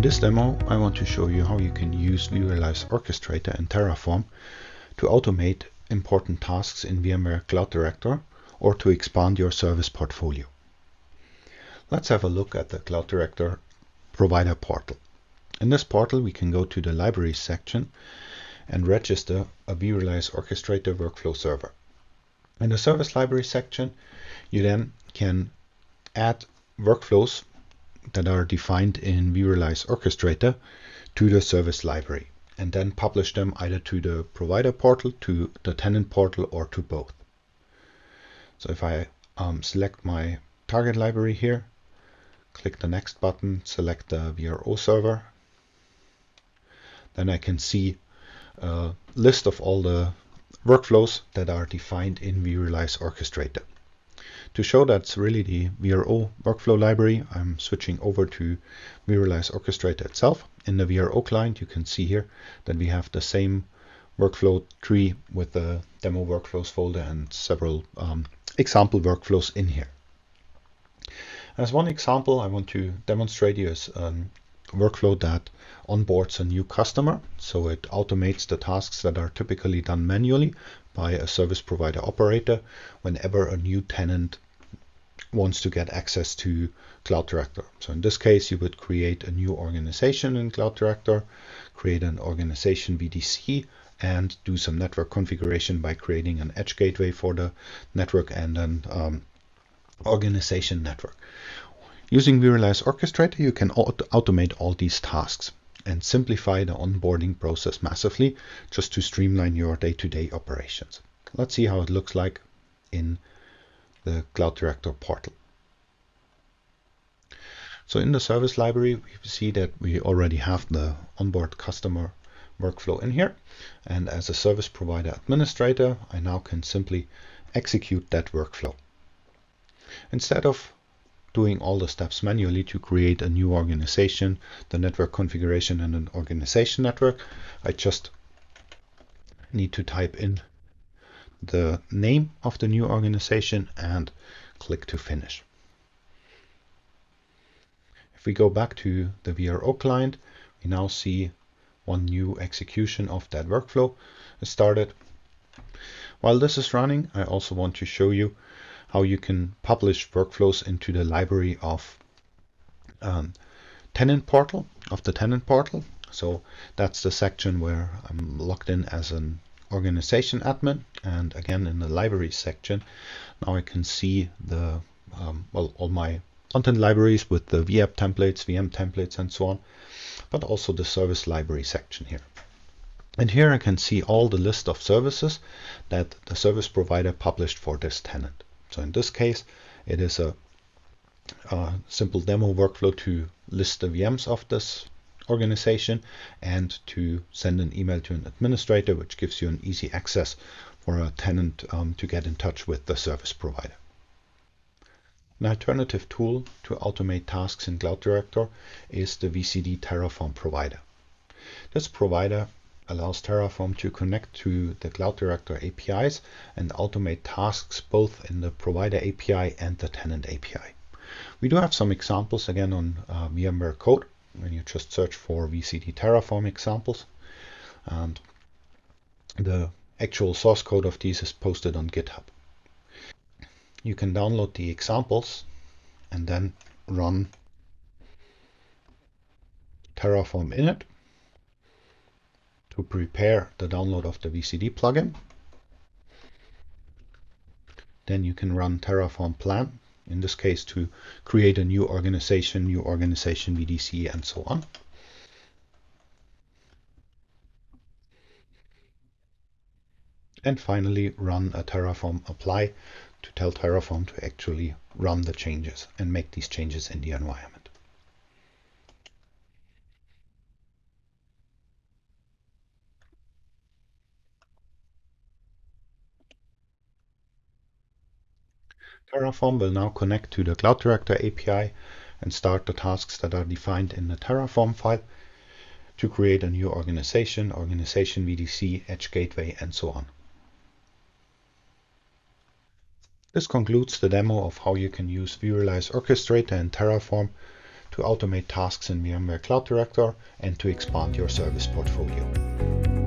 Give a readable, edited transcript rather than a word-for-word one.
this demo, I want to show you how you can use vRealize Orchestrator and Terraform to automate important tasks in VMware Cloud Director or to expand your service portfolio. Let's have a look at the Cloud Director Provider portal. In this portal, we can go to the Libraries section and register a vRealize Orchestrator workflow server. In the Service Library section, you then can add workflows that are defined in vRealize Orchestrator to the service library and then publish them either to the provider portal, to the tenant portal, or to both. So if I select my target library here, click the next button, select the VRO server, then I can see a list of all the workflows that are defined in vRealize Orchestrator. To show that's really the VRO workflow library, I'm switching over to vRealize Orchestrator itself. In the VRO client, you can see here that we have the same workflow tree with the demo workflows folder and several example workflows in here. As one example, I want to demonstrate you is a workflow that onboards a new customer. So it automates the tasks that are typically done manually by a service provider operator whenever a new tenant wants to get access to Cloud Director. So in this case, you would create a new organization in Cloud Director, create an organization VDC, and do some network configuration by creating an edge gateway for the network and an organization network. Using vRealize Orchestrator, you can automate all these tasks and simplify the onboarding process massively just to streamline your day-to-day operations. Let's see how it looks like in the Cloud Director portal. So in the service library, we see that we already have the onboard customer workflow in here. And as a service provider administrator, I now can simply execute that workflow. Instead of doing all the steps manually to create a new organization, the network configuration and an organization network, I just need to type in the name of the new organization and click to finish. If we go back to the VRO client, we now see one new execution of that workflow started. While this is running, I also want to show you how you can publish workflows into the library of Tenant Portal, So that's the section where I'm logged in as an organization admin. And again, in the library section, now I can see the all my content libraries with the VM templates, and so on, but also the service library section here. And here I can see all the list of services that the service provider published for this tenant. So in this case, it is a simple demo workflow to list the VMs of this organization and to send an email to an administrator, which gives you an easy access for a tenant to get in touch with the service provider. An alternative tool to automate tasks in Cloud Director is the VCD Terraform Provider. This provider allows Terraform to connect to the Cloud Director APIs and automate tasks both in the provider API and the tenant API. We do have some examples again on VMware code when you just search for VCD Terraform examples. And the actual source code of these is posted on GitHub. You can download the examples and then run Terraform init to prepare the download of the VCD plugin. Then you can run Terraform plan, in this case to create a new organization VDC, and so on. And finally run a Terraform apply to tell Terraform to actually run the changes and make these changes in the environment. Terraform will now connect to the Cloud Director API and start the tasks that are defined in the Terraform file to create a new organization VDC, Edge Gateway, and so on. This concludes the demo of how you can use vRealize Orchestrator and Terraform to automate tasks in VMware Cloud Director and to expand your service portfolio.